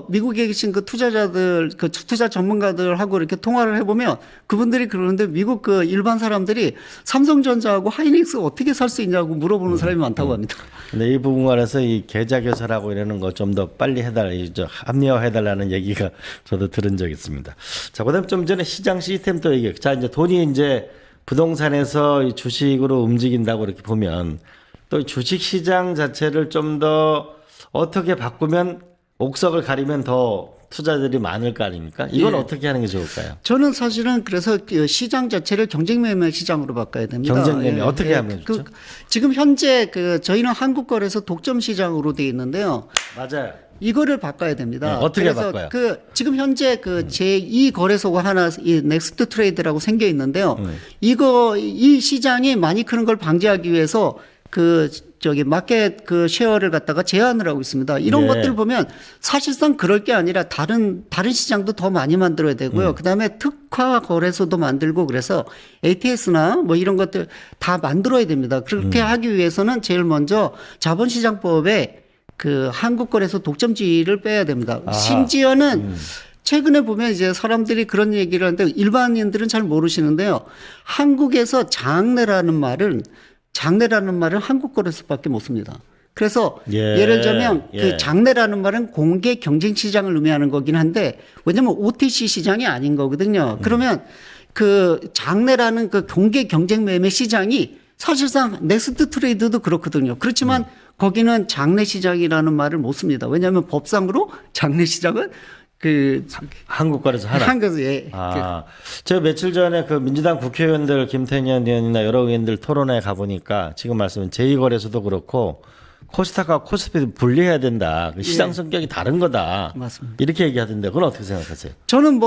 미국에 계신 그 투자자들, 그 투자 전문가들하고 이렇게 통화를 해보면 그분들이 그러는데 미국 그 일반 사람들이 삼성전자하고 하이닉스 어떻게 살 수 있냐고 물어보는 사람이 많다고 합니다. 근데 이 부분 관해서 이 계좌 교사라고 이러는 거 좀 더 빨리 합리화해달라는 얘기가 저도 들은 적이 있습니다. 자, 그다음 좀 전에 시장 시스템 또 얘기해. 자, 이제 돈이 이제 부동산에서 이 주식으로 움직인다고 이렇게 보면 또 주식 시장 자체를 좀 더 어떻게 바꾸면 옥석을 가리면 더 투자들이 많을 거 아닙니까? 이건 예. 어떻게 하는 게 좋을까요? 저는 사실은 그래서 그 시장 자체를 경쟁매매 시장으로 바꿔야 됩니다. 경쟁매매 어떻게 하면 좋죠? 지금 현재 저희는 한국거래소 독점 시장으로 돼 있는데요. 맞아요. 이거를 바꿔야 됩니다. 네, 어떻게 그래서 바꿔요? 지금 현재 제2 거래소가 하나 이 넥스트 트레이드라고 생겨 있는데요. 이 시장이 많이 크는 걸 방지하기 위해서 마켓 쉐어를 갖다가 제한을 하고 있습니다. 이런 예. 것들 보면 사실상 그럴 게 아니라 다른 시장도 더 많이 만들어야 되고요. 그다음에 특화 거래소도 만들고 그래서 ATS나 뭐 이런 것들 다 만들어야 됩니다. 그렇게 하기 위해서는 제일 먼저 자본시장법에 한국거래소 독점지위를 빼야 됩니다. 아하. 심지어는 최근에 보면 이제 사람들이 그런 얘기를 하는데 일반인들은 잘 모르시는데요. 한국에서 장내라는 말은 한국거래소밖에 못 씁니다. 그래서 예를 들자면 그 장내라는 말은 공개 경쟁 시장을 의미하는 거긴 한데 왜냐면 OTC 시장이 아닌 거거든요. 그러면 그 장내라는 그 공개 경쟁 매매 시장이 사실상 넥스트 트레이드도 그렇거든요. 그렇지만 거기는 장내 시장이라는 말을 못 씁니다. 왜냐하면 법상으로 장내 시장은 한국거래소 하나. 예. 제가 며칠 전에 그 민주당 국회의원들 김태년 의원이나 여러 의원들 토론회 가보니까 지금 말씀은 제2거래소도 그렇고 코스닥과 코스피도 분리해야 된다. 시장 성격이 다른 거다. 맞습니다. 이렇게 얘기하던데 그건 어떻게 생각하세요? 저는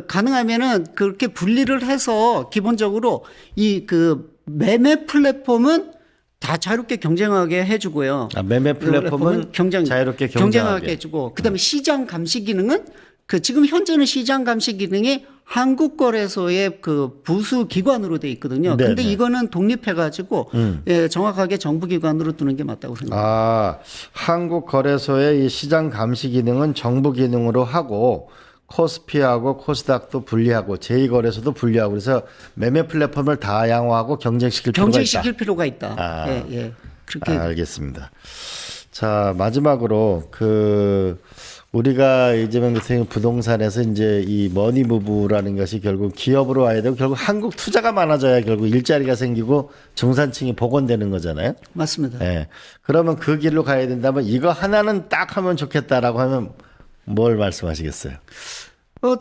가능하면은 그렇게 분리를 해서 기본적으로 매매 플랫폼은 다 자유롭게 경쟁하게 해주고요. 매매 플랫폼은 자유롭게 경쟁하게 해주고, 그다음에 시장 감시 기능은 지금 현재는 시장 감시 기능이 한국거래소의 부수 기관으로 돼 있거든요. 근데 이거는 독립해가지고 정확하게 정부 기관으로 두는 게 맞다고 생각합니다. 한국거래소의 이 시장 감시 기능은 정부 기능으로 하고. 코스피하고 코스닥도 분리하고 제2거래소도 분리하고 그래서 매매 플랫폼을 다양화하고 경쟁시킬 필요가 있다. 예. 그렇게 알겠습니다. 자, 마지막으로 우리가 이재명 대통령 부동산에서 이제 이 머니무브라는 것이 결국 기업으로 와야 되고 결국 한국 투자가 많아져야 결국 일자리가 생기고 중산층이 복원되는 거잖아요. 맞습니다. 예. 그러면 그 길로 가야 된다면 이거 하나는 딱 하면 좋겠다라고 하면 뭘 말씀하시겠어요?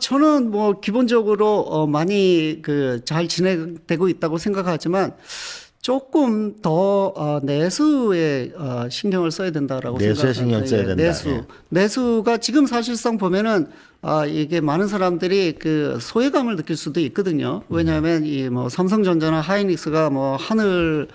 저는 기본적으로 많이 잘 진행되고 있다고 생각하지만 조금 더 내수에 신경을 써야 된다라고 내수에 생각합니다. 신경 써야 된다. 내수가 지금 사실상 보면은 이게 많은 사람들이 그 소외감을 느낄 수도 있거든요. 왜냐하면 이 뭐 삼성전자나 하이닉스가 뭐 하늘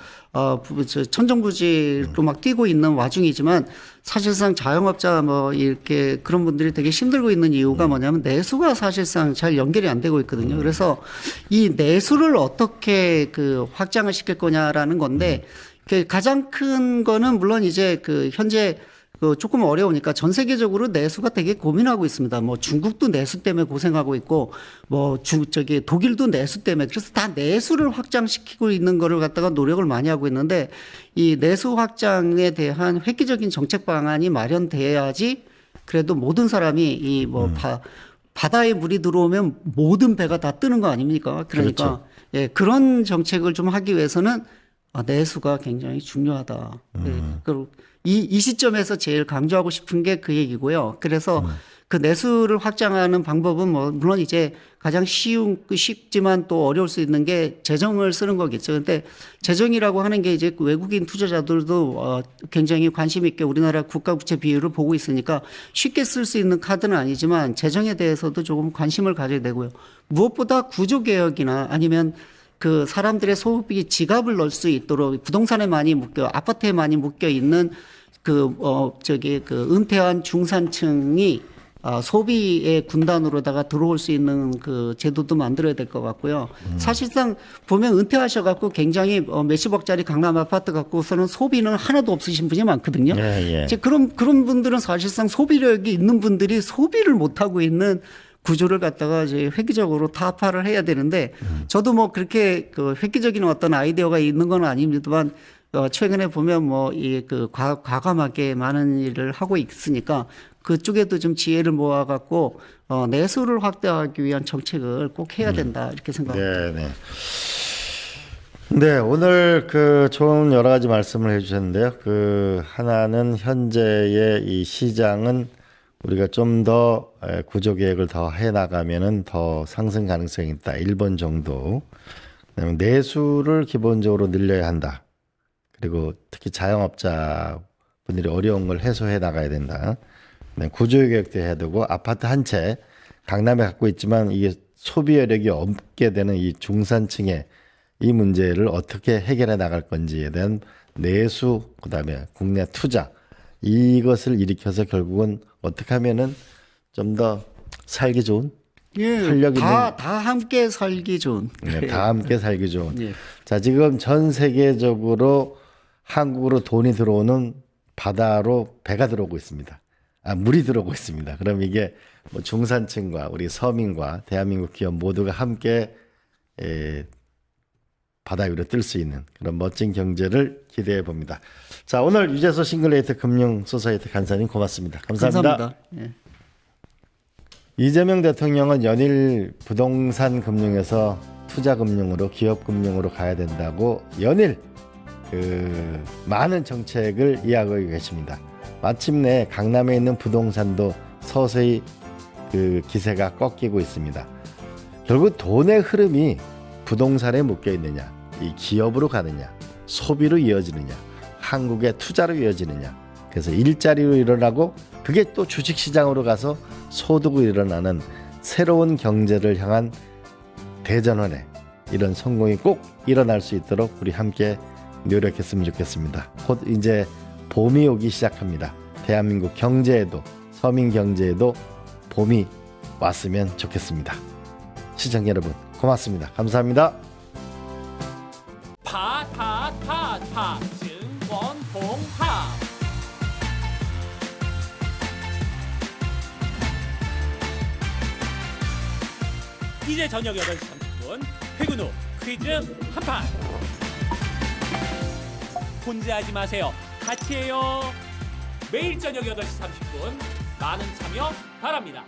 천정부지로 막 뛰고 있는 와중이지만 사실상 자영업자 뭐 이렇게 그런 분들이 되게 힘들고 있는 이유가 뭐냐면 내수가 사실상 잘 연결이 안 되고 있거든요. 그래서 이 내수를 어떻게 그 확장을 시킬 거냐라는 건데 그 가장 큰 거는 물론 이제 그 현재 그 조금 어려우니까 전 세계적으로 내수가 되게 고민하고 있습니다. 뭐 중국도 내수 때문에 고생하고 있고 뭐 독일도 내수 때문에 그래서 다 내수를 확장시키고 있는 거를 갖다가 노력을 많이 하고 있는데 이 내수 확장에 대한 획기적인 정책 방안이 마련돼야지 그래도 모든 사람이 이 뭐 바다에 물이 들어오면 모든 배가 다 뜨는 거 아닙니까? 그러니까 그렇죠. 예, 그런 정책을 좀 하기 위해서는 내수가 굉장히 중요하다. 예, 그리고 이 시점에서 제일 강조하고 싶은 게 그 얘기고요. 그래서 그 내수를 확장하는 방법은 뭐 물론 이제 가장 쉽지만 또 어려울 수 있는 게 재정을 쓰는 거겠죠. 근데 재정이라고 하는 게 이제 외국인 투자자들도 굉장히 관심 있게 우리나라 국가 부채 비율을 보고 있으니까 쉽게 쓸 수 있는 카드는 아니지만 재정에 대해서도 조금 관심을 가져야 되고요. 무엇보다 구조 개혁이나 아니면 그 사람들의 소비 지갑을 넣을 수 있도록 부동산에 많이 아파트에 많이 묶여 있는 그 은퇴한 중산층이 소비의 군단으로다가 들어올 수 있는 그 제도도 만들어야 될 것 같고요. 사실상 보면 은퇴하셔갖고 굉장히 몇십억짜리 강남 아파트 갖고서는 소비는 하나도 없으신 분이 많거든요. 예, 예. 이제 그런 분들은 사실상 소비력이 있는 분들이 소비를 못 하고 있는 구조를 갖다가 이제 획기적으로 타파를 해야 되는데 저도 뭐 그렇게 그 획기적인 어떤 아이디어가 있는 건 아닙니다만 최근에 보면 뭐 이 그 과감하게 많은 일을 하고 있으니까 그쪽에도 좀 지혜를 모아갖고 내수를 확대하기 위한 정책을 꼭 해야 된다 이렇게 생각합니다. 네, 네. 네, 오늘 그 좋은 여러 가지 말씀을 해주셨는데요. 그 하나는 현재의 이 시장은 우리가 좀 더 구조 계획을 더 해나가면은 더 상승 가능성이 있다. 1번 정도. 그다음에 내수를 기본적으로 늘려야 한다. 그리고 특히 자영업자 분들이 어려운 걸 해소해 나가야 된다. 구조 계획도 해야 되고 아파트 한 채 강남에 갖고 있지만 이게 소비여력이 없게 되는 이 중산층의 이 문제를 어떻게 해결해 나갈 건지에 대한 내수 그다음에 국내 투자 이것을 일으켜서 결국은 어떻게 하면은 좀 더 살기 좋은 활력 있는 다 함께 살기 좋은. 네, 다 함께 살기 좋은. 예. 자, 지금 전 세계적으로 한국으로 돈이 들어오는 바다로 배가 들어오고 있습니다. 물이 들어오고 있습니다. 그럼 이게 뭐 중산층과 우리 서민과 대한민국 기업 모두가 함께 바다 위로 뜰 수 있는 그런 멋진 경제를 기대해 봅니다. 자, 오늘 유재소 싱글레이트 금융소사이티 간사님 고맙습니다. 감사합니다. 감사합니다. 예. 이재명 대통령은 연일 부동산 금융에서 투자 금융으로 기업 금융으로 가야 된다고 연일 그 많은 정책을 이야기하고 계십니다. 마침내 강남에 있는 부동산도 서서히 그 기세가 꺾이고 있습니다. 결국 돈의 흐름이 부동산에 묶여 있느냐, 이 기업으로 가느냐, 소비로 이어지느냐, 한국의 투자로 이어지느냐. 그래서 일자리로 일어나고 그게 또 주식시장으로 가서 소득으로 일어나는 새로운 경제를 향한 대전환에 이런 성공이 꼭 일어날 수 있도록 우리 함께 노력했으면 좋겠습니다. 곧 이제 봄이 오기 시작합니다. 대한민국 경제에도 서민 경제에도 봄이 왔으면 좋겠습니다. 시청자 여러분 고맙습니다. 감사합니다. 파파파파 증권봉합 이제 저녁 8시 30분 퇴근 후 퀴즈 한판 혼자 하지 마세요. 같이 해요. 매일 저녁 8시 30분 많은 참여 바랍니다.